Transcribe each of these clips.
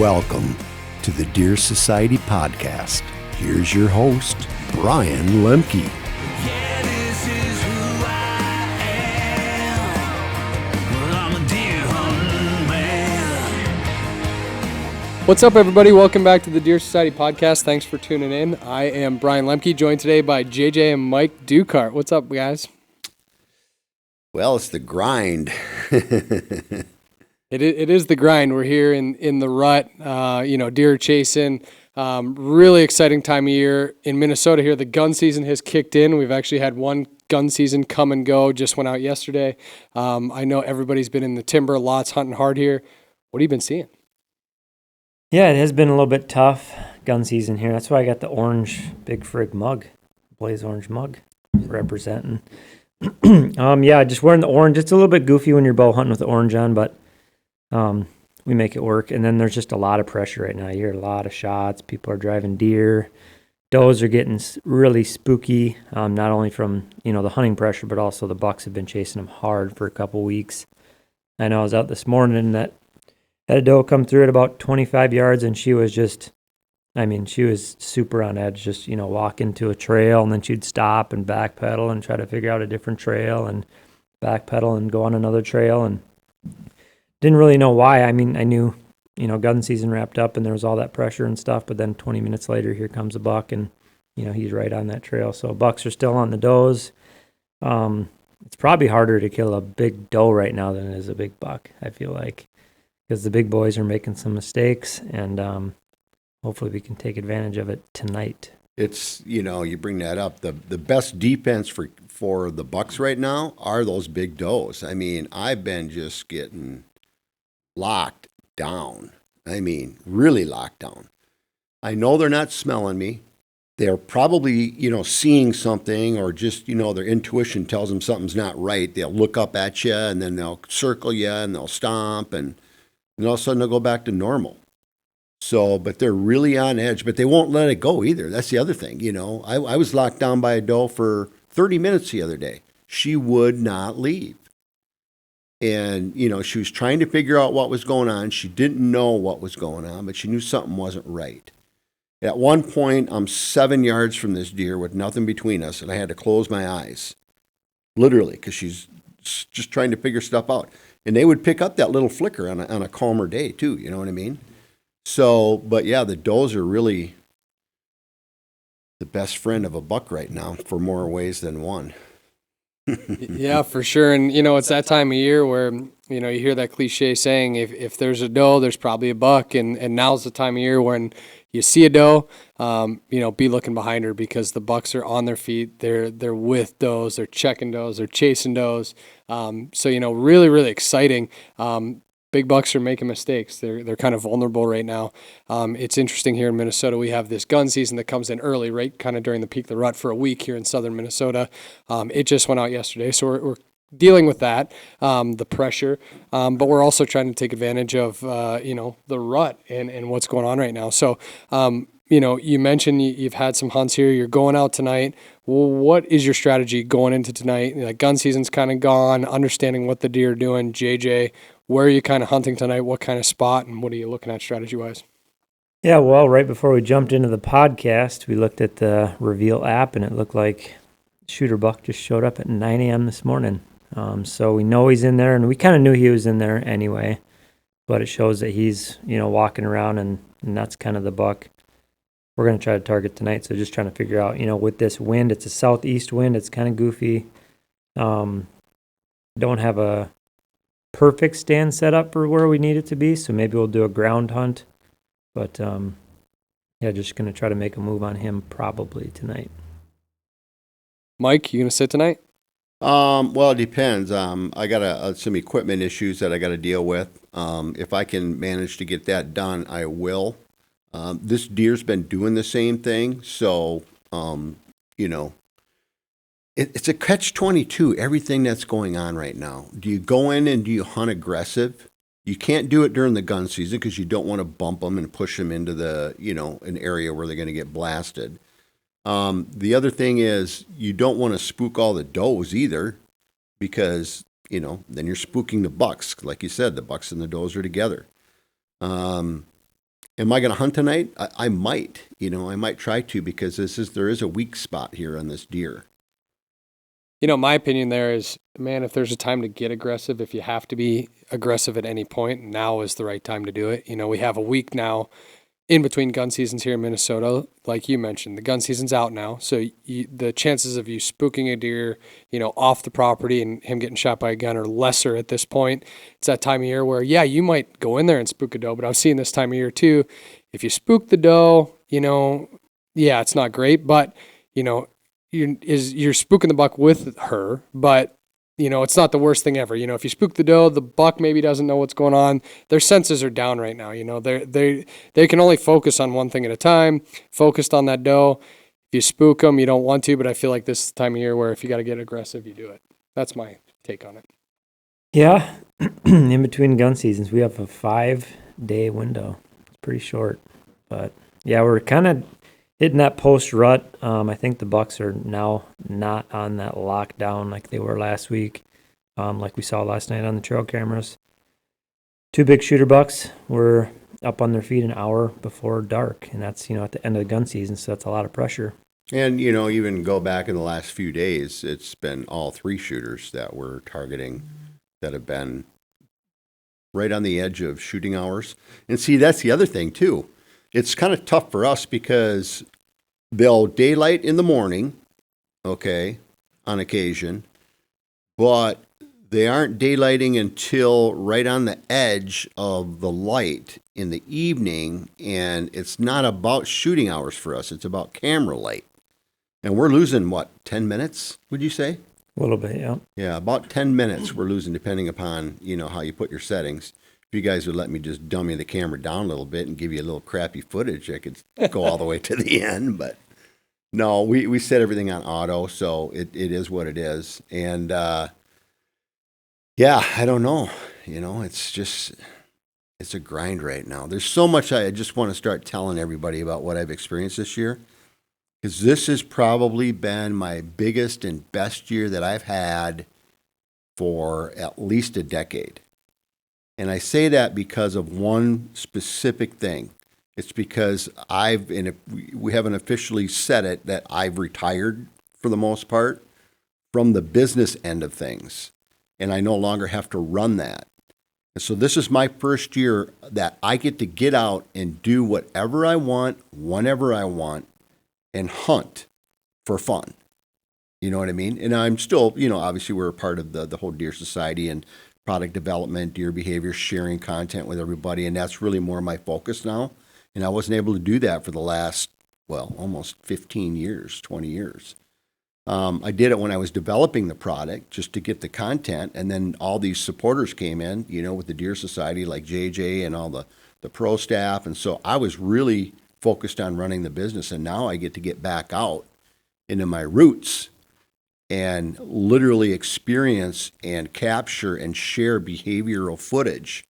Welcome to the Deer Society podcast. Here's your host, Bryan Lemke. Yeah, this is who I am. Well, I'm a deer hunting man. What's up, everybody? Welcome back to the Deer Society podcast. Thanks for tuning in. I am Bryan Lemke, joined today by JJ and Mike Ducart. What's up, guys? Well, it's the grind. It is the grind. We're here in the rut, deer chasing. Really exciting time of year in Minnesota here. The gun season has kicked in. We've actually had one gun season come and go. Just went out yesterday. I know everybody's been in the timber, lots hunting hard here. What have you been seeing? Yeah, it has been a little bit tough gun season here. That's why I got the orange Big Frig mug, Blaze orange mug, representing. Just wearing the orange. It's a little bit goofy when you're bow hunting with the orange on, but we make it work. And then there's just a lot of pressure right now. You hear a lot of shots. People are driving deer. Does are getting really spooky, not only from, the hunting pressure, but also the bucks have been chasing them hard for a couple weeks. I know I was out this morning that had a doe come through at about 25 yards, and she was she was super on edge, just, walk into a trail, and then she'd stop and backpedal and try to figure out a different trail and backpedal and go on another trail, and didn't really know why. I knew, gun season wrapped up and there was all that pressure and stuff, but then 20 minutes later, here comes a buck, and, he's right on that trail. So bucks are still on the does. It's probably harder to kill a big doe right now than it is a big buck, I feel like, because the big boys are making some mistakes, and hopefully we can take advantage of it tonight. It's, you bring that up. The best defense for the bucks right now are those big does. I've been just getting locked down. Really locked down. I know they're not smelling me. They're probably, seeing something, or just, their intuition tells them something's not right. They'll look up at you, and then they'll circle you, and they'll stomp, and all of a sudden they'll go back to normal. So, but they're really on edge, but they won't let it go either. That's the other thing, I was locked down by a doe for 30 minutes the other day. She would not leave. And, she was trying to figure out what was going on. She didn't know what was going on, but she knew something wasn't right. At one point, I'm 7 yards from this deer with nothing between us, and I had to close my eyes, literally, because she's just trying to figure stuff out. And they would pick up that little flicker on a calmer day, too, you know what I mean? So, but yeah, the does are really the best friend of a buck right now for more ways than one. Yeah, for sure. And, it's that time of year where, you hear that cliche saying, if there's a doe, there's probably a buck. And now's the time of year when you see a doe, be looking behind her, because the bucks are on their feet. They're with does, they're checking does, they're chasing does. Really, really exciting. Big bucks are making mistakes. They're kind of vulnerable right now. It's interesting here in Minnesota. We have this gun season that comes in early, right, kind of during the peak of the rut for a week here in southern Minnesota. It just went out yesterday, so we're dealing with that, the pressure. But we're also trying to take advantage of, the rut and what's going on right now. So, you mentioned you've had some hunts here. You're going out tonight. Well, what is your strategy going into tonight? Gun season's kind of gone, understanding what the deer are doing. JJ, where are you kind of hunting tonight? What kind of spot, and what are you looking at strategy-wise? Yeah, well, right before we jumped into the podcast, we looked at the Reveal app, and it looked like Shooter Buck just showed up at 9 a.m. this morning. So we know he's in there, and we kind of knew he was in there anyway, but it shows that he's, walking around, and that's kind of the buck we're going to try to target tonight. So just trying to figure out, with this wind, it's a southeast wind. It's kind of goofy. Don't have a perfect stand set up for where we need it to be, so maybe we'll do a ground hunt. But, just going to try to make a move on him probably tonight. Mike, you going to sit tonight? Well, it depends. I got some equipment issues that I got to deal with. If I can manage to get that done, I will. This deer's been doing the same thing, so, it's a catch-22, everything that's going on right now. Do you go in and do you hunt aggressive? You can't do it during the gun season because you don't want to bump them and push them into the, an area where they're going to get blasted. The other thing is you don't want to spook all the does either, because, then you're spooking the bucks. Like you said, the bucks and the does are together. Am I going to hunt tonight? I might, I might try to, because there is a weak spot here on this deer. My opinion there is, man, if there's a time to get aggressive, if you have to be aggressive at any point, now is the right time to do it. We have a week now in between gun seasons here in Minnesota. Like you mentioned, the gun season's out now. So the chances of you spooking a deer, off the property and him getting shot by a gun are lesser at this point. It's that time of year where, yeah, you might go in there and spook a doe, but I've seen this time of year too. If you spook the doe, yeah, it's not great, but, you're spooking the buck with her, but it's not the worst thing ever. If you spook the doe, the buck maybe doesn't know what's going on. Their senses are down right now. They can only focus on one thing at a time, focused on that doe. If you spook them, you don't want to, but I feel like this is the time of year where if you got to get aggressive, you do it. That's my take on it. Yeah. In between gun seasons, we have a 5-day window. It's pretty short, but yeah, we're kind of hitting that post-rut. I think the bucks are now not on that lockdown like they were last week, like we saw last night on the trail cameras. 2 big shooter bucks were up on their feet an hour before dark, and that's, at the end of the gun season, so that's a lot of pressure. And, even go back in the last few days, it's been all 3 shooters that we're targeting that have been right on the edge of shooting hours. And see, that's the other thing, too. It's kind of tough for us because they'll daylight in the morning, okay, on occasion, but they aren't daylighting until right on the edge of the light in the evening, and it's not about shooting hours for us. It's about camera light. And we're losing, 10 minutes, would you say? A little bit, yeah. Yeah, about 10 minutes we're losing depending upon, how you put your settings. If you guys would let me just dummy the camera down a little bit and give you a little crappy footage, I could go all the way to the end. But no, we set everything on auto, so it is what it is. And yeah, I don't know. It's a grind right now. There's so much I just want to start telling everybody about what I've experienced this year, because this has probably been my biggest and best year that I've had for at least a decade. And I say that because of one specific thing. It's because we haven't officially said it, that I've retired for the most part from the business end of things. And I no longer have to run that. And so this is my first year that I get to get out and do whatever I want, whenever I want, and hunt for fun. You know what I mean? And I'm still, obviously we're a part of the whole Deer Society and product development, deer behavior, sharing content with everybody. And that's really more my focus now. And I wasn't able to do that for the last, almost 15 years, 20 years. I did it when I was developing the product just to get the content. And then all these supporters came in, with the Deer Society, like JJ and all the pro staff. And so I was really focused on running the business. And now I get to get back out into my roots and literally experience and capture and share behavioral footage.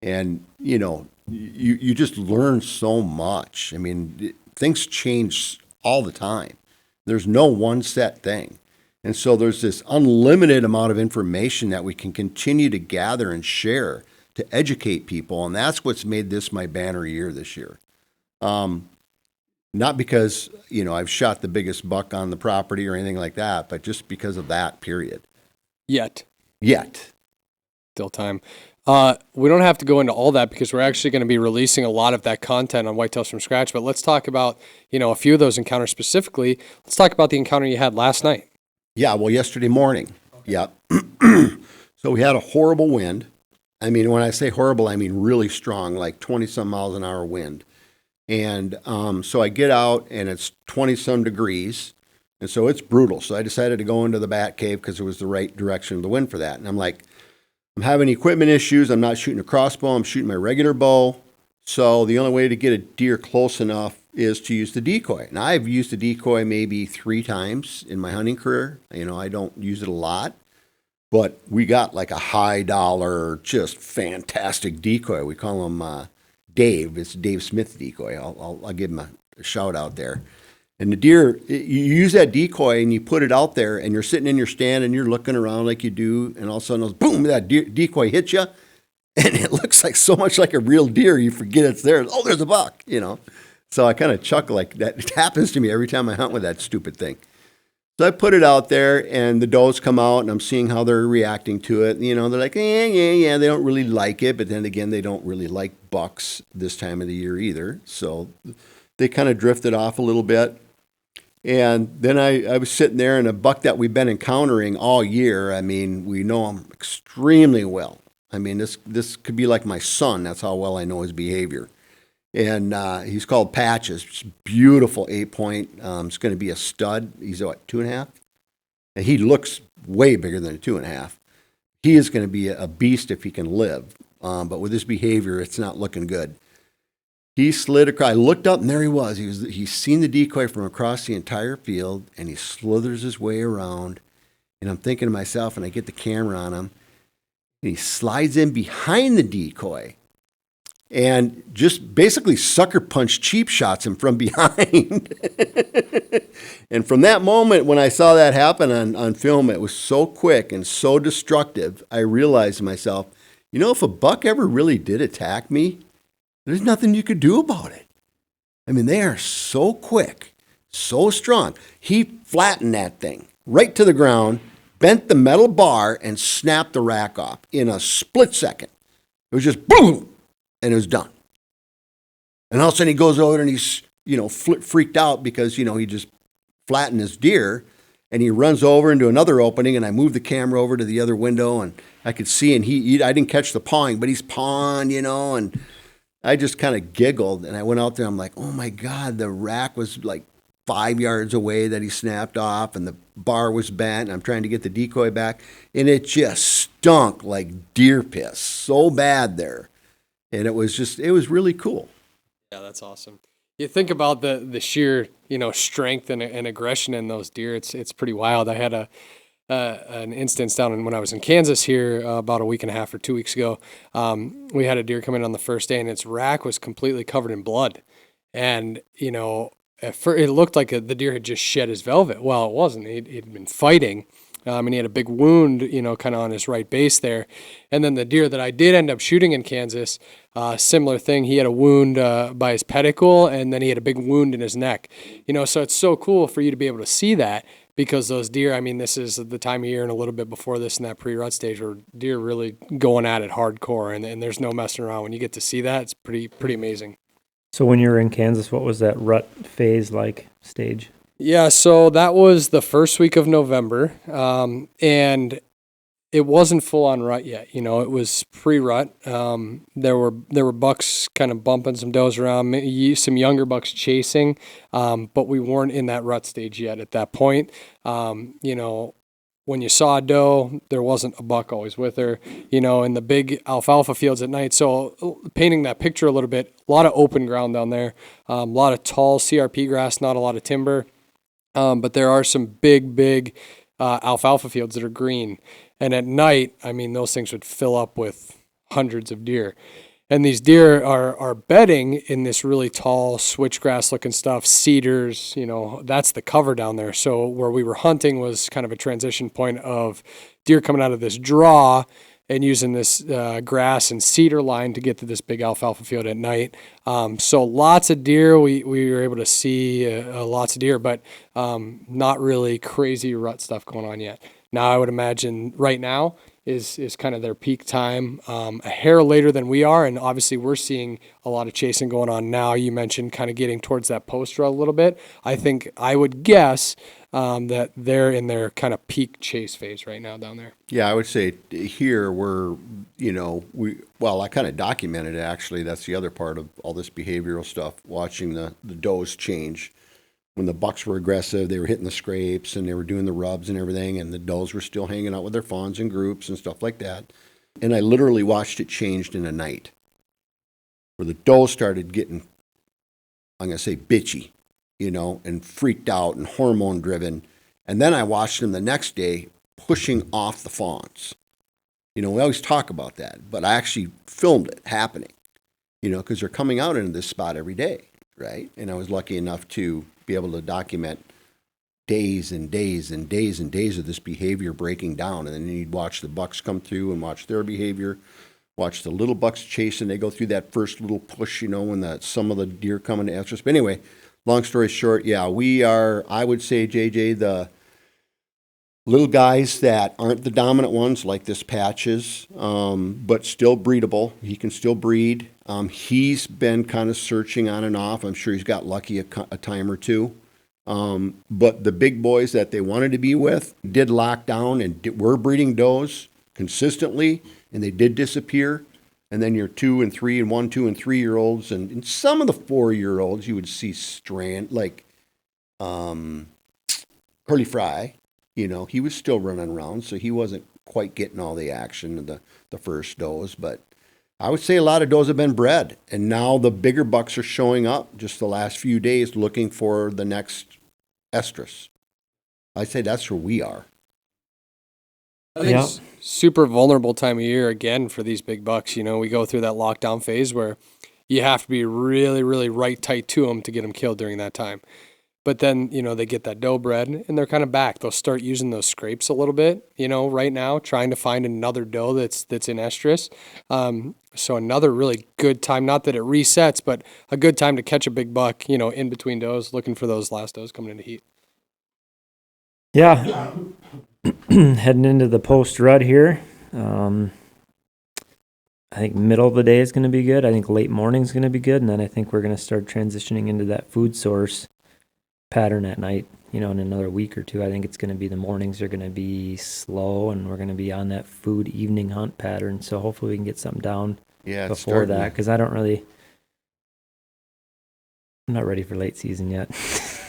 And, you just learn so much. I mean, things change all the time. There's no one set thing. And so there's this unlimited amount of information that we can continue to gather and share to educate people. And that's what's made this my banner year this year. Not because, I've shot the biggest buck on the property or anything like that, but just because of that, period. Yet. Still time. We don't have to go into all that because we're actually going to be releasing a lot of that content on Whitetails from Scratch, but let's talk about, a few of those encounters specifically. Let's talk about the encounter you had last night. Yeah, yesterday morning. Okay. Yep. So we had a horrible wind. I mean, when I say horrible, I mean really strong, like 20-some miles an hour wind. And so I get out, and it's 20-some degrees, and so it's brutal. So I decided to go into the bat cave because it was the right direction of the wind for that. And I'm like, I'm having equipment issues. I'm not shooting a crossbow. I'm shooting my regular bow. So the only way to get a deer close enough is to use the decoy. And I've used the decoy maybe 3 times in my hunting career. I don't use it a lot. But we got like a high dollar, just fantastic decoy. We call him Dave. It's Dave Smith decoy. I'll give him a shout out there. And the deer, you use that decoy and you put it out there, and you're sitting in your stand and you're looking around like you do, and all of a sudden, boom, that decoy hits you, and it looks like so much like a real deer, you forget it's there. Oh, there's a buck, So I kind of chuckle like that. It happens to me every time I hunt with that stupid thing. So I put it out there, and the does come out, and I'm seeing how they're reacting to it. They're like, yeah. They don't really like it, but then again, they don't really like bucks this time of the year either. So they kind of drifted off a little bit. And then I was sitting there, and a buck that we've been encountering all year, we know him extremely well. This could be like my son. That's how well I know his behavior. And he's called Patches. Beautiful 8-point. It's going to be a stud. He's what, 2.5? And he looks way bigger than a 2.5. He is going to be a beast if he can live. But with his behavior, it's not looking good. He slid across. I looked up, and there he was. He's seen the decoy from across the entire field, and he slithers his way around. And I'm thinking to myself, and I get the camera on him, and he slides in behind the decoy and just basically sucker punch cheap shots him from behind. And from that moment, when I saw that happen on film, it was so quick and so destructive, I realized to myself, if a buck ever really did attack me, there's nothing you could do about it. They are so quick, so strong. He flattened that thing right to the ground, bent the metal bar, and snapped the rack off in a split second. It was just boom, and it was done. And all of a sudden he goes over and he's, freaked out because, he just flattened his deer, and he runs over into another opening, and I moved the camera over to the other window, and I could see, and I didn't catch the pawing, but he's pawing, and I just kind of giggled, and I went out there. I'm like, oh my God, the rack was like 5 yards away that he snapped off, and the bar was bent. And I'm trying to get the decoy back, and it just stunk like deer piss, so bad there. And it was really cool. Yeah, that's awesome. You think about the sheer, strength and aggression in those deer. It's pretty wild. I had an instance down when I was in Kansas here about a week and a half or 2 weeks ago. We had a deer come in on the first day, and its rack was completely covered in blood. And, at first it looked like the deer had just shed his velvet. Well, it wasn't. He'd been fighting, and he had a big wound, kind of on his right base there. And then the deer that I did end up shooting in Kansas, similar thing. He had a wound by his pedicle, and then he had a big wound in his neck. So it's so cool for you to be able to see that. Because those deer, this is the time of year and a little bit before this in that pre-rut stage where deer really going at it hardcore, and there's no messing around. When you get to see that, it's pretty amazing. So when you were in Kansas, what was that rut phase like stage? Yeah, so that was the first week of November, and it wasn't full on rut yet. It was pre-rut. There were bucks kind of bumping some does around, some younger bucks chasing, but we weren't in that rut stage yet at that point. When you saw a doe, there wasn't a buck always with her, in the big alfalfa fields at night. So painting that picture a little bit, a lot of open ground down there, a lot of tall CRP grass, not a lot of timber, but there are some big alfalfa fields that are green. And at night, those things would fill up with hundreds of deer. And these deer are bedding in this really tall switchgrass looking stuff, cedars, that's the cover down there. So where we were hunting was kind of a transition point of deer coming out of this draw and using this grass and cedar line to get to this big alfalfa field at night. So lots of deer, we were able to see lots of deer, but not really crazy rut stuff going on yet. Now I would imagine right now is kind of their peak time, a hair later than we are, and obviously we're seeing a lot of chasing going on now. You mentioned kind of getting towards that post-rut a little bit. I would guess that they're in their kind of peak chase phase right now down there. Yeah, I would say here we're, I kind of documented it actually. That's the other part of all this behavioral stuff, watching the does change. When the bucks were aggressive, they were hitting the scrapes and they were doing the rubs and everything, and the does were still hanging out with their fawns in groups and stuff like that. And I literally watched it changed in a night, where the does started getting, I'm going to say, bitchy, and freaked out and hormone driven. And then I watched them the next day pushing off the fawns. We always talk about that, but I actually filmed it happening, because they're coming out into this spot every day, right? And I was lucky enough to be able to document days and days and days and days of this behavior breaking down. And then you'd watch the bucks come through and watch their behavior, watch the little bucks chase, and they go through that first little push, when some of the deer come into estrus. But anyway, long story short, yeah, we are, I would say, JJ, the little guys that aren't the dominant ones, like this Patches, but still breedable. He can still breed. He's been kind of searching on and off. I'm sure he's got lucky a time or two. But the big boys that they wanted to be with did lock down and were breeding does consistently, and they did disappear. And then your 2 and 3 and 1, 2 and 3-year-olds, and some of the 4-year-olds you would see strand like Curly Fry. He was still running around, so he wasn't quite getting all the action of the first does. But I would say a lot of does have been bred, and now the bigger bucks are showing up just the last few days looking for the next estrus. I'd say that's where we are. I think it's super vulnerable time of year again for these big bucks. We go through that lockdown phase where you have to be really, really right tight to them to get them killed during that time. But then, they get that doe bred and they're kind of back. They'll start using those scrapes a little bit, right now, trying to find another doe that's in estrus. So another really good time, not that it resets, but a good time to catch a big buck, in between does, looking for those last does coming into heat. Yeah. Heading into the post-rut here. I think middle of the day is going to be good. I think late morning is going to be good. And then I think we're going to start transitioning into that food source pattern at night, in another week or two. I think it's going to be the mornings are going to be slow and we're going to be on that food evening hunt pattern. So hopefully we can get something down before that, because I'm not ready for late season yet.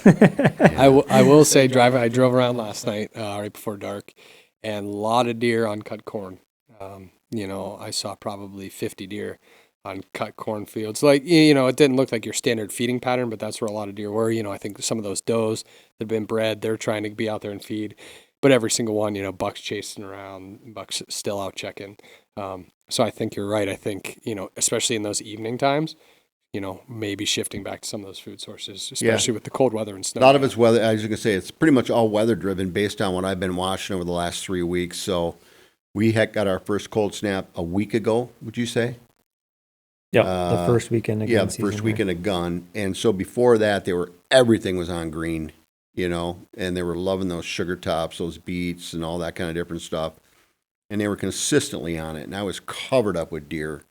I will say, I drove around last night right before dark, and a lot of deer on cut corn. I saw probably 50 deer on cut cornfields. Like, it didn't look like your standard feeding pattern, but that's where a lot of deer were. I think some of those does that have been bred, they're trying to be out there and feed. But every single one, bucks chasing around, bucks still out checking. So I think you're right. I think, especially in those evening times, maybe shifting back to some of those food sources, especially with the cold weather and snow. A lot of it's weather. I was going to say, it's pretty much all weather driven based on what I've been watching over the last 3 weeks. So we had got our first cold snap a week ago, would you say? Yeah, the first weekend of gun the first weekend of gun. And so before that, everything was on green, and they were loving those sugar tops, those beets, and all that kind of different stuff. And they were consistently on it. And I was covered up with deer.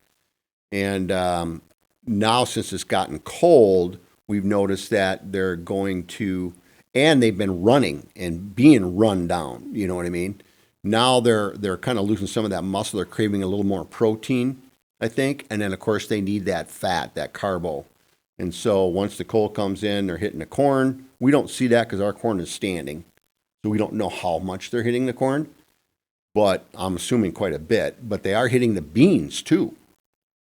And now, since it's gotten cold, we've noticed that they're going to, and they've been running and being run down. You know what I mean? Now they're kind of losing some of that muscle. They're craving a little more protein, I think. And then, of course, they need that fat, that carbo. And so once the cold comes in, they're hitting the corn. We don't see that because our corn is standing. So we don't know how much they're hitting the corn. But I'm assuming quite a bit. But they are hitting the beans, too.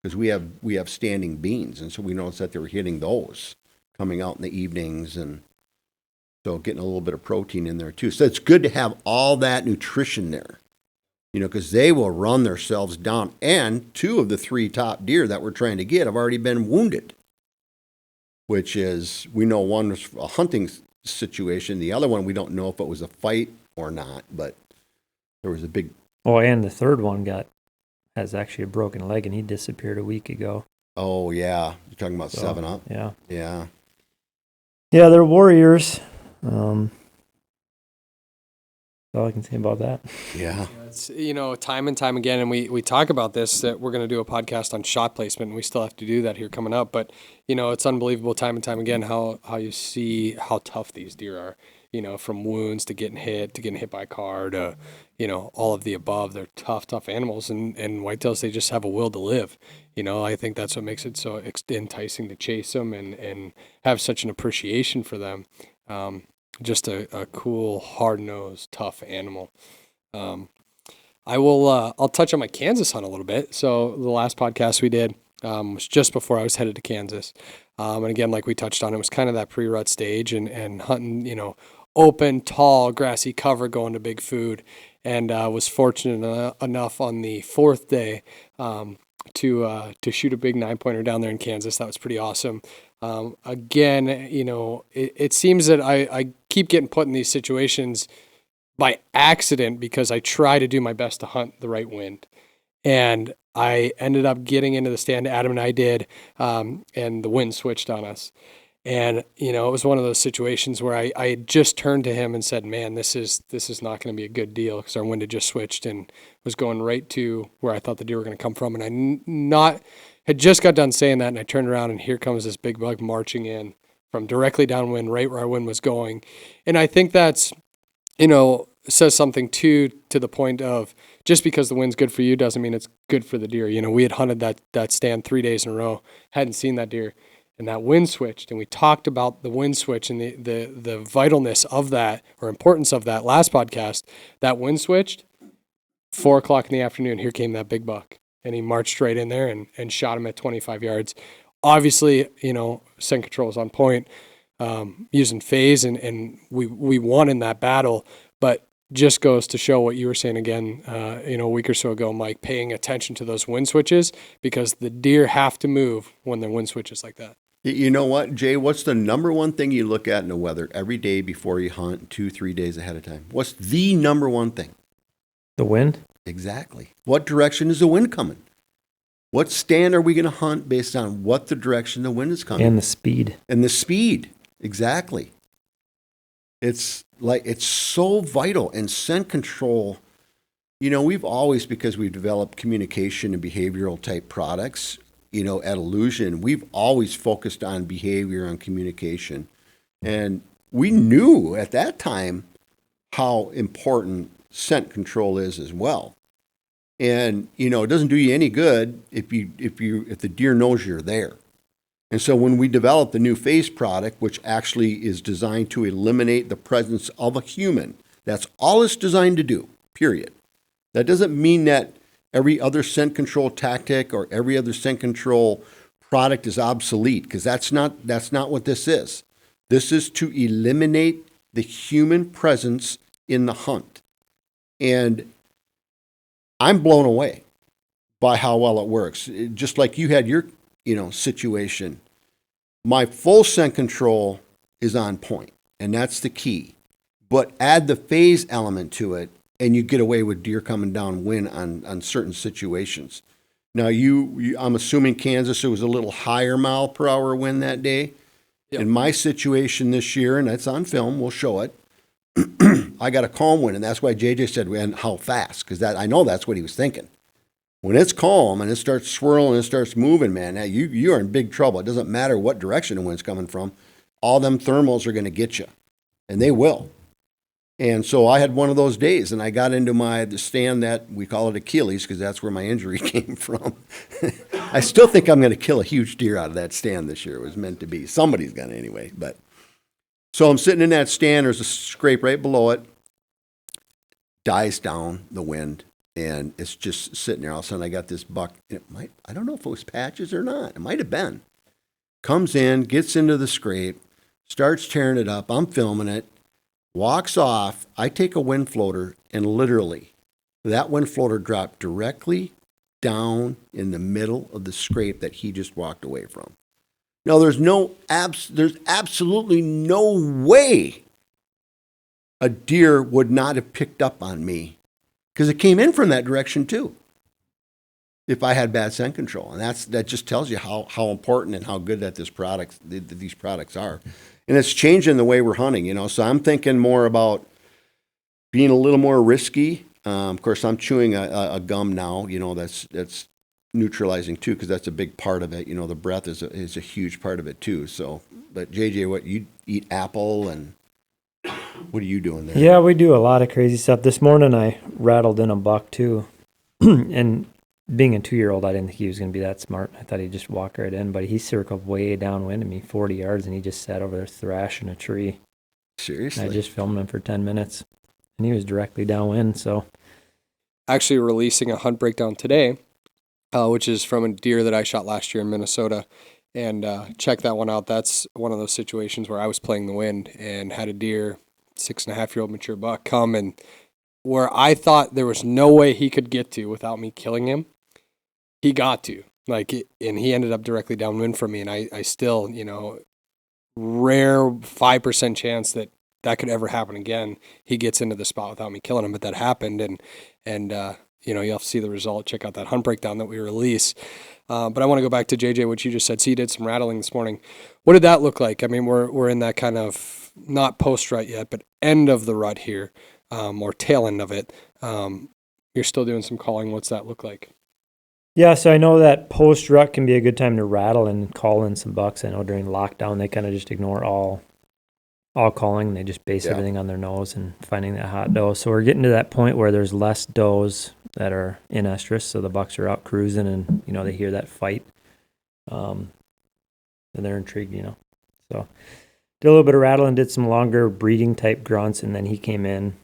Because we have standing beans. And so we noticed that they were hitting those coming out in the evenings. And so getting a little bit of protein in there, too. So it's good to have all that nutrition there. Because they will run themselves down. And 2 of the 3 top deer that we're trying to get have already been wounded. Which is, we know one was a hunting situation. The other one, we don't know if it was a fight or not. But there was a big... Oh, and the third one has actually a broken leg, and he disappeared a week ago. Oh, yeah. You're talking about 7-Up? Yeah. Yeah. Yeah, they're warriors. All I can say about that. Yeah. It's, time and time again, and we talk about this, that we're going to do a podcast on shot placement, and we still have to do that here coming up. But, it's unbelievable time and time again how you see how tough these deer are, from wounds to getting hit by a car to, all of the above. They're tough animals, and whitetails, they just have a will to live. I think that's what makes it so enticing to chase them and have such an appreciation for them. Just a cool, hard-nosed, tough animal. I'll touch on my Kansas hunt a little bit. So the last podcast we did was just before I was headed to Kansas. And again, like we touched on, it was kind of that pre-rut stage and hunting, open, tall, grassy cover going to big food. And was fortunate enough on the 4th day to shoot a big 9-pointer down there in Kansas. That was pretty awesome. Again, it seems that I keep getting put in these situations by accident because I try to do my best to hunt the right wind. And I ended up getting into the stand. Adam and I did, and the wind switched on us. And, it was one of those situations where I had just turned to him and said, man, this is not going to be a good deal, because our wind had just switched and was going right to where I thought the deer were going to come from. And had just got done saying that, and I turned around, and here comes this big buck marching in from directly downwind, right where our wind was going. And I think that's, says something to the point of, just because the wind's good for you doesn't mean it's good for the deer. We had hunted that stand 3 days in a row, hadn't seen that deer, and that wind switched, and we talked about the wind switch and the vitalness of that, or importance of that last podcast. That wind switched, 4:00 in the afternoon, here came that big buck, and he marched right in there and shot him at 25 yards. Obviously, scent control is on point, using phase, and we won in that battle, but just goes to show what you were saying again, a week or so ago, Mike, paying attention to those wind switches, because the deer have to move when the wind switches like that. You know what, Jay? What's the number one thing you look at in the weather every day before you hunt, 2-3 days ahead of time? What's the number one thing? The wind? Exactly. What direction is the wind coming? What stand are we going to hunt based on what the direction the wind is coming? And the speed. And the speed. Exactly. It's so vital. And scent control, we've always, because we've developed communication and behavioral type products, at Illusion, we've always focused on behavior and communication. And we knew at that time how important scent control is as well. And, it doesn't do you any good if the deer knows you're there. And so when we developed the new phase product, which actually is designed to eliminate the presence of a human, that's all it's designed to do, period. That doesn't mean that every other scent control tactic or every other scent control product is obsolete, because that's not what this is. This is to eliminate the human presence in the hunt. And I'm blown away by how well it works. Just like you had your, situation. My full scent control is on point, and that's the key. But add the phase element to it, and you get away with deer coming downwind on certain situations. Now, I'm assuming Kansas, it was a little higher mile per hour wind that day. Yep. In my situation this year, and that's on film, we'll show it, I got a calm wind, and that's why JJ said, "And how fast?" Because I know that's what he was thinking. When it's calm and it starts swirling and it starts moving, man, now you are in big trouble. It doesn't matter what direction the wind's coming from. All them thermals are going to get you, and they will. And so I had one of those days, and I got into the stand that we call it Achilles, because that's where my injury came from. I still think I'm going to kill a huge deer out of that stand this year. It was meant to be. Somebody's going to anyway. But so I'm sitting in that stand. There's a scrape right below it. Dies down the wind, and it's just sitting there. All of a sudden, I got this buck. I don't know if it was patches or not. It might have been. Comes in, gets into the scrape, starts tearing it up. I'm filming it. Walks off. I take a wind floater, and literally, that wind floater dropped directly down in the middle of the scrape that he just walked away from. Now, there's absolutely no way a deer would not have picked up on me, because it came in from that direction too, if I had bad scent control. And that just tells you how important and how good that these products are. And it's changing the way we're hunting, So I'm thinking more about being a little more risky. Of course, I'm chewing a gum now, that's neutralizing too, because that's a big part of it. The breath is a huge part of it too. So, but JJ, what, you eat apple, and what are you doing there? Yeah, we do a lot of crazy stuff. This morning I rattled in a buck too. And being a 2-year-old, I didn't think he was going to be that smart. I thought he'd just walk right in, but he circled way downwind of me, 40 yards, and he just sat over there thrashing a tree. Seriously? I just filmed him for 10 minutes, and he was directly downwind, so. Actually releasing a hunt breakdown today, which is from a deer that I shot last year in Minnesota. And check that one out. That's one of those situations where I was playing the wind and had a deer, 6.5-year-old mature buck, come, and where I thought there was no way he could get to without me killing him, he got to. And he ended up directly downwind from me. And I still, rare 5% chance that could ever happen again. He gets into the spot without me killing him, but that happened. And you'll have to see the result. Check out that hunt breakdown that we release. But I want to go back to JJ, what you just said. So you did some rattling this morning. What did that look like? I mean, we're in that kind of not post-rut yet, but end of the rut here, or tail end of it. You're still doing some calling. What's that look like? Yeah, so I know that post-rut can be a good time to rattle and call in some bucks. I know during lockdown they kind of just ignore all calling. They just base everything on their nose and finding that hot doe. So we're getting to that point where there's less does that are in estrus, so the bucks are out cruising and, they hear that fight. And they're intrigued, So did a little bit of rattling, did some longer breeding type grunts, and then he came in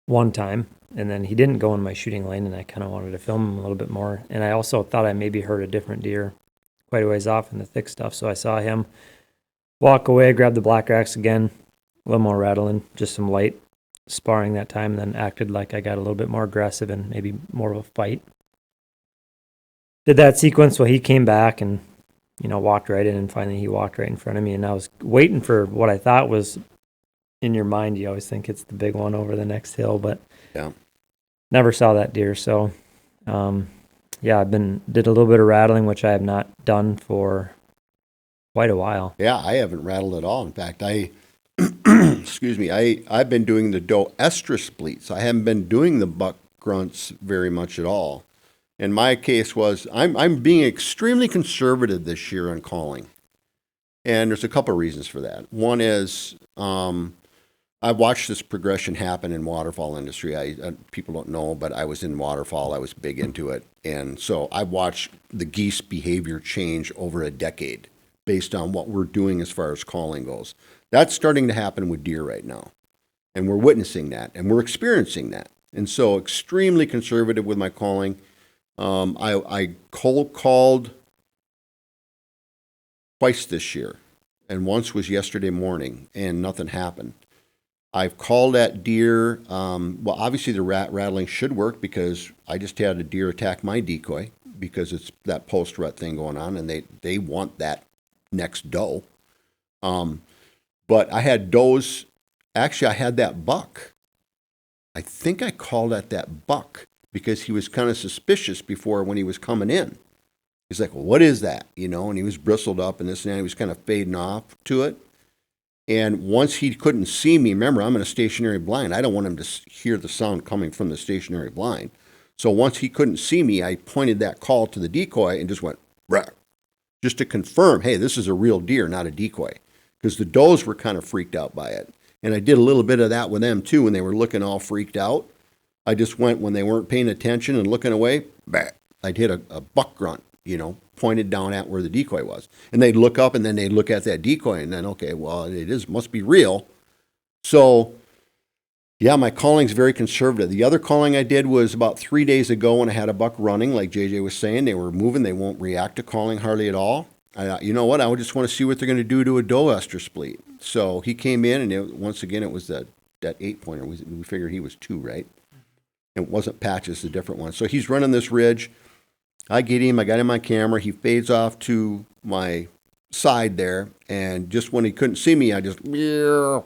one time. And then he didn't go in my shooting lane, and I kind of wanted to film him a little bit more. And I also thought I maybe heard a different deer quite a ways off in the thick stuff. So I saw him walk away, grab the black racks again, a little more rattling, just some light sparring that time, and then acted like I got a little bit more aggressive and maybe more of a fight. Did that sequence while he came back and, walked right in, and finally he walked right in front of me. And I was waiting for what I thought was, in your mind, you always think it's the big one over the next hill, but never saw that deer. So, did a little bit of rattling, which I have not done for quite a while. Yeah, I haven't rattled at all. In fact, excuse me, I've been doing the doe estrus bleats. I haven't been doing the buck grunts very much at all. And my case was, I'm being extremely conservative this year on calling. And there's a couple of reasons for that. One is, I've watched this progression happen in waterfowl industry. People don't know, but I was in waterfowl. I was big into it. And so I've watched the geese behavior change over a decade based on what we're doing as far as calling goes. That's starting to happen with deer right now. And we're witnessing that, and we're experiencing that. And so extremely conservative with my calling. I cold called twice this year, and once was yesterday morning, and nothing happened. I've called that deer. Well, obviously the rattling should work because I just had a deer attack my decoy because it's that post-rut thing going on, and they want that next doe. But I had does. Actually, I had that buck. I think I called at that buck because he was kind of suspicious before when he was coming in. He's like, well, what is that? And he was bristled up and this and that. He was kind of fading off to it. And once he couldn't see me, remember, I'm in a stationary blind. I don't want him to hear the sound coming from the stationary blind. So once he couldn't see me, I pointed that call to the decoy and just went, rah, just to confirm, hey, this is a real deer, not a decoy. Because the does were kind of freaked out by it. And I did a little bit of that with them too when they were looking all freaked out. I just went, when they weren't paying attention and looking away, bah, I'd hit a buck grunt, pointed down at where the decoy was. And they'd look up and then they'd look at that decoy and then, okay, well, must be real. So, yeah, my calling's very conservative. The other calling I did was about 3 days ago when I had a buck running, like JJ was saying. They were moving. They won't react to calling hardly at all. You know what? I would just want to see what they're going to do to a doe estrus bleat. So he came in, and once again, it was that 8-pointer. We figured he was 2, right? It wasn't Patches, a different one. So he's running this ridge. I get him. I got him on camera. He fades off to my side there, and just when he couldn't see me, I just, you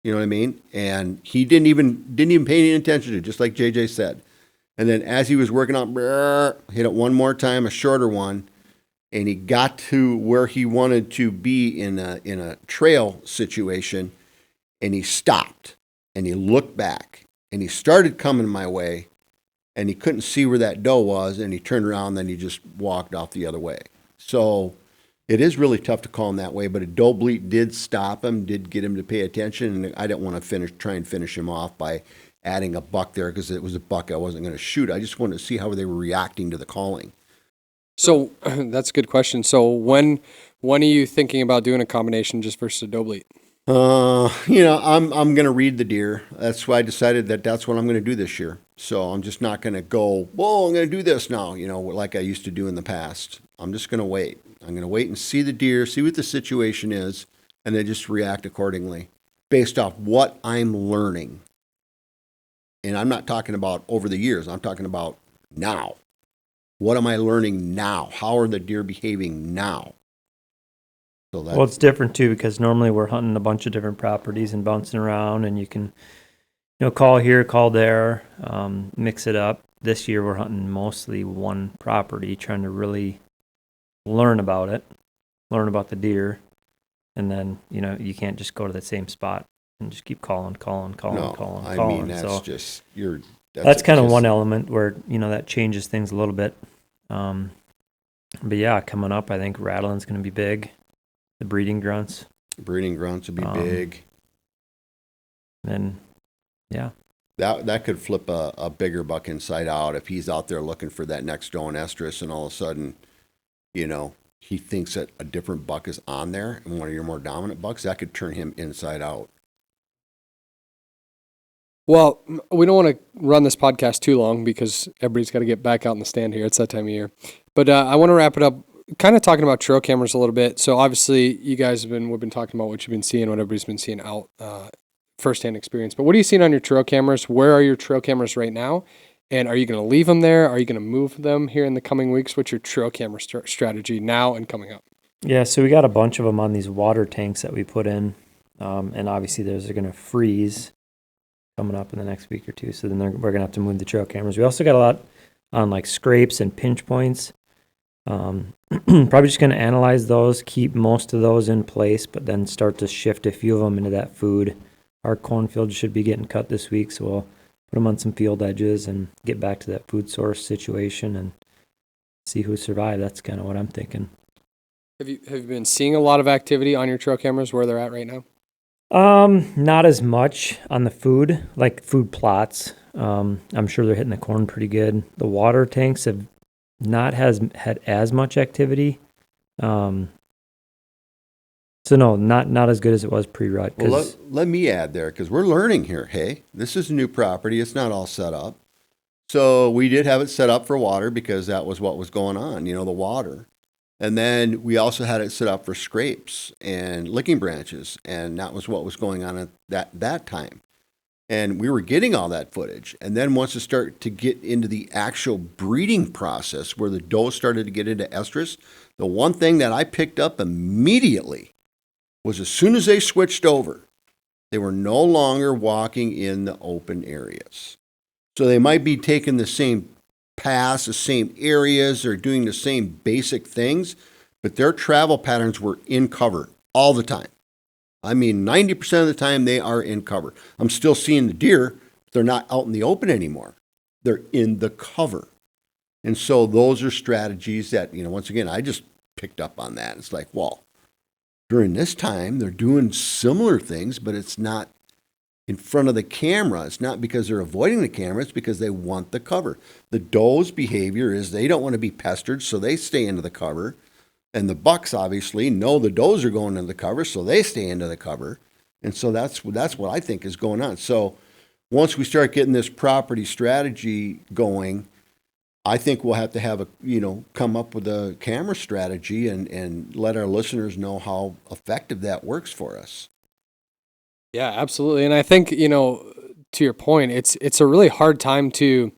know what I mean? And he didn't even pay any attention to it, just like JJ said. And then as he was working out, hit it one more time, a shorter one, and he got to where he wanted to be in a trail situation, and he stopped, and he looked back, and he started coming my way, and he couldn't see where that doe was, and he turned around, and then he just walked off the other way. So it is really tough to call him that way, but a doe bleat did stop him, did get him to pay attention, and I didn't want to try and finish him off by adding a buck there because it was a buck I wasn't going to shoot. I just wanted to see how they were reacting to the calling. So that's a good question. So when are you thinking about doing a combination just versus a doe bleat? I'm going to read the deer. That's why I decided that's what I'm going to do this year. So I'm just not going to go, whoa, I'm going to do this now, like I used to do in the past. I'm just going to wait. I'm going to wait and see the deer, see what the situation is, and then just react accordingly based off what I'm learning. And I'm not talking about over the years. I'm talking about now. What am I learning now? How are the deer behaving now? So well, it's different too because normally we're hunting a bunch of different properties and bouncing around, and you can call here, call there, mix it up. This year we're hunting mostly one property, trying to really learn about it, learn about the deer, and then you can't just go to the same spot and just keep calling. No, I mean, that's so just, that's kind of one element where that changes things a little bit. But yeah, coming up, I think Rattling's going to be big. The breeding grunts would be big. And yeah, that could flip a bigger buck inside out if he's out there looking for that next doe and estrus, and all of a sudden, he thinks that a different buck is on there, and one of your more dominant bucks, that could turn him inside out. Well, we don't want to run this podcast too long because everybody's got to get back out in the stand here. It's that time of year. But I want to wrap it up kind of talking about trail cameras a little bit. So obviously you guys we've been talking about what you've been seeing, what everybody's been seeing out, firsthand experience. But what are you seeing on your trail cameras? Where are your trail cameras right now? And are you going to leave them there? Are you going to move them here in the coming weeks? What's your trail camera strategy now and coming up? Yeah, so we got a bunch of them on these water tanks that we put in. And obviously those are going to freeze coming up in the next week or two. So then we're going to have to move the trail cameras. We also got a lot on like scrapes and pinch points. Probably just going to analyze those, keep most of those in place, but then start to shift a few of them into that food. Our cornfield should be getting cut this week, so we'll put them on some field edges and get back to that food source situation and see who survived. That's kind of what I'm thinking. Have you been seeing a lot of activity on your trail cameras where they're at right now? Not as much on the food, like food plots. I'm sure they're hitting the corn pretty good. The water tanks have not had as much activity. So no, not as good as it was pre-rut. Well, let me add there, because we're learning here. Hey, this is a new property. It's not all set up. So we did have it set up for water because that was what was going on, the water. And then we also had it set up for scrapes and licking branches, and that was what was going on at that time. And we were getting all that footage. And then once it started to get into the actual breeding process where the doe started to get into estrus, the one thing that I picked up immediately was as soon as they switched over, they were no longer walking in the open areas. So they might be taking the same paths, the same areas, or doing the same basic things, but their travel patterns were in cover all the time. I mean, 90% of the time they are in cover. I'm still seeing the deer, but they're not out in the open anymore. They're in the cover. And so those are strategies that, once again, I just picked up on that. It's like, well, during this time, they're doing similar things, but it's not in front of the camera. It's not because they're avoiding the camera. It's because they want the cover. The doe's behavior is they don't want to be pestered, so they stay into the cover. And the bucks obviously know the does are going into the cover, so they stay into the cover. And so that's what I think is going on. So once we start getting this property strategy going, I think we'll have to come up with a camera strategy and let our listeners know how effective that works for us. Yeah, absolutely. And I think, to your point, it's a really hard time to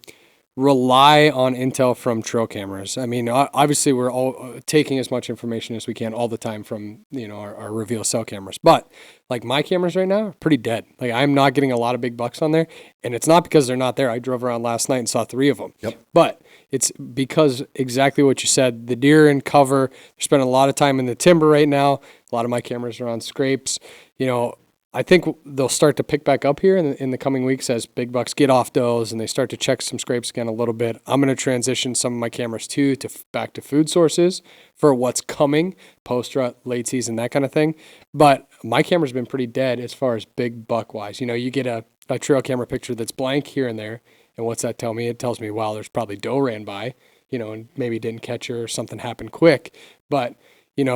rely on intel from trail cameras. I mean, obviously we're all taking as much information as we can all the time from, our reveal cell cameras. But like my cameras right now are pretty dead. Like I'm not getting a lot of big bucks on there, and it's not because they're not there. I drove around last night and saw 3 of them. Yep. But it's because exactly what you said, the deer in cover, they're spending a lot of time in the timber right now. A lot of my cameras are on scrapes. I think they'll start to pick back up here in the coming weeks as big bucks get off does and they start to check some scrapes again a little bit. I'm going to transition some of my cameras too back to food sources for what's coming, post-rut, late season, that kind of thing. But my camera's been pretty dead as far as big buck wise. You get a trail camera picture that's blank here and there. And what's that tell me? It tells me, wow, there's probably doe ran by, and maybe didn't catch her or something happened quick. But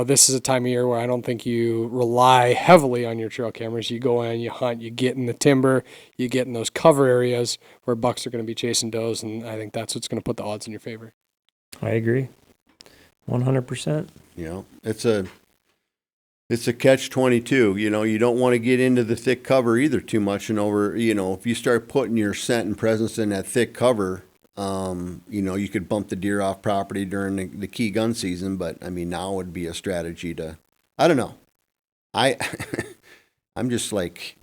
this is a time of year where I don't think you rely heavily on your trail cameras. You go in, you hunt, you get in the timber, you get in those cover areas where bucks are going to be chasing does, and I think that's what's going to put the odds in your favor. I agree, 100%. It's a catch-22. You don't want to get into the thick cover either too much, and if you start putting your scent and presence in that thick cover. You could bump the deer off property during the key gun season, but I mean, now would be a strategy I don't know. I'm just like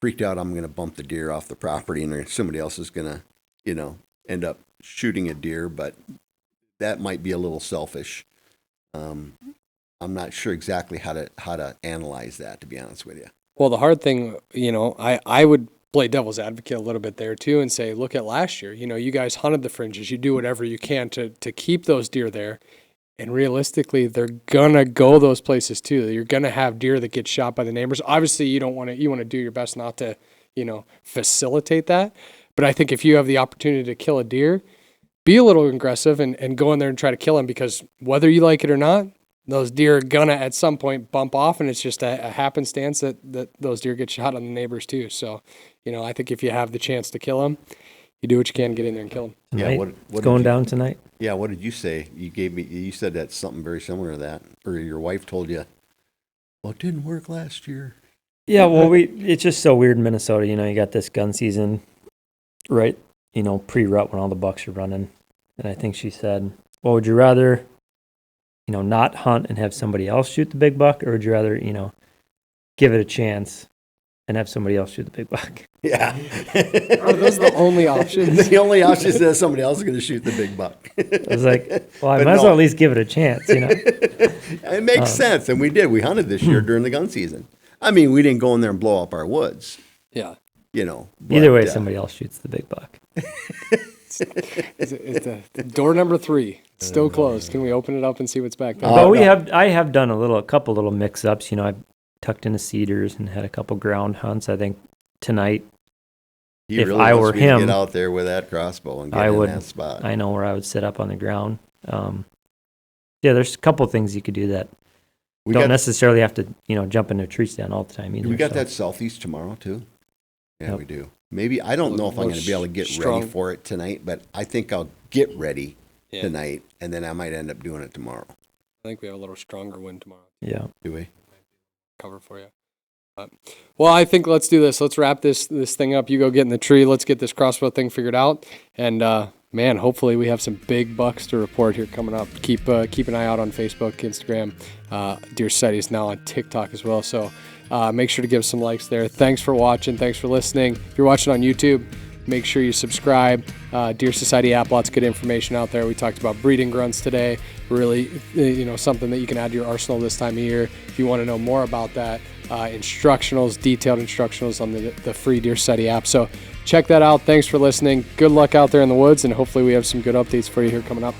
freaked out I'm going to bump the deer off the property and somebody else is going to, end up shooting a deer, but that might be a little selfish. I'm not sure exactly how to analyze that, to be honest with you. Well, the hard thing, I would play devil's advocate a little bit there too and say, look at last year. You guys hunted the fringes. You do whatever you can to keep those deer there. And realistically, they're going to go those places too. You're going to have deer that get shot by the neighbors. Obviously, you want to do your best not to, facilitate that. But I think if you have the opportunity to kill a deer, be a little aggressive and go in there and try to kill him, because whether you like it or not, those deer are gonna at some point bump off, and it's just a happenstance that those deer get shot on the neighbors too. So, I think if you have the chance to kill them, you do what you can, get in there and kill them. Tonight? It's going down tonight. Yeah, what did you say? You said that's something very similar to that, or your wife told you, well, it didn't work last year. Yeah, well, it's just so weird in Minnesota. You got this gun season, right? Pre-rut when all the bucks are running. And I think she said, well, would you rather, not hunt and have somebody else shoot the big buck, or would you rather, give it a chance and have somebody else shoot the big buck? Yeah. Are those the only options? The only option is that somebody else is going to shoot the big buck. I was like, well, I might as well at least give it a chance, It makes sense, and we did. We hunted this year during the gun season. I mean, we didn't go in there and blow up our woods. Yeah. Either way, somebody else shoots the big buck. It's door number 3. It's still closed. Can we open it up and see what's back there? But I have done a couple little mix-ups. I've tucked into cedars and had a couple ground hunts. I think tonight, if really I wants were me to him, get out there with that crossbow and get in that spot. I know where I would sit up on the ground. There's a couple things you could do that don't necessarily have to, jump into a tree stand all the time either. We got that southeast tomorrow too. Yeah, Yep. We do. Maybe, I don't know if I'm going to be able to get ready for it tonight, but I think I'll get ready tonight, and then I might end up doing it tomorrow. I think we have a little stronger wind tomorrow. Yeah. Do we? Cover for you. Well, I think let's do this. Let's wrap this thing up. You go get in the tree. Let's get this crossbow thing figured out. And, man, hopefully we have some big bucks to report here coming up. Keep an eye out on Facebook, Instagram. Deer Society is now on TikTok as well. So make sure to give us some likes there. Thanks for watching. Thanks for listening. If you're watching on YouTube, make sure you subscribe. Deer Society app, lots of good information out there. We talked about breeding grunts today. Really, something that you can add to your arsenal this time of year. If you want to know more about that, instructionals, detailed instructionals on the free Deer Society app. So check that out. Thanks for listening. Good luck out there in the woods, and hopefully we have some good updates for you here coming up.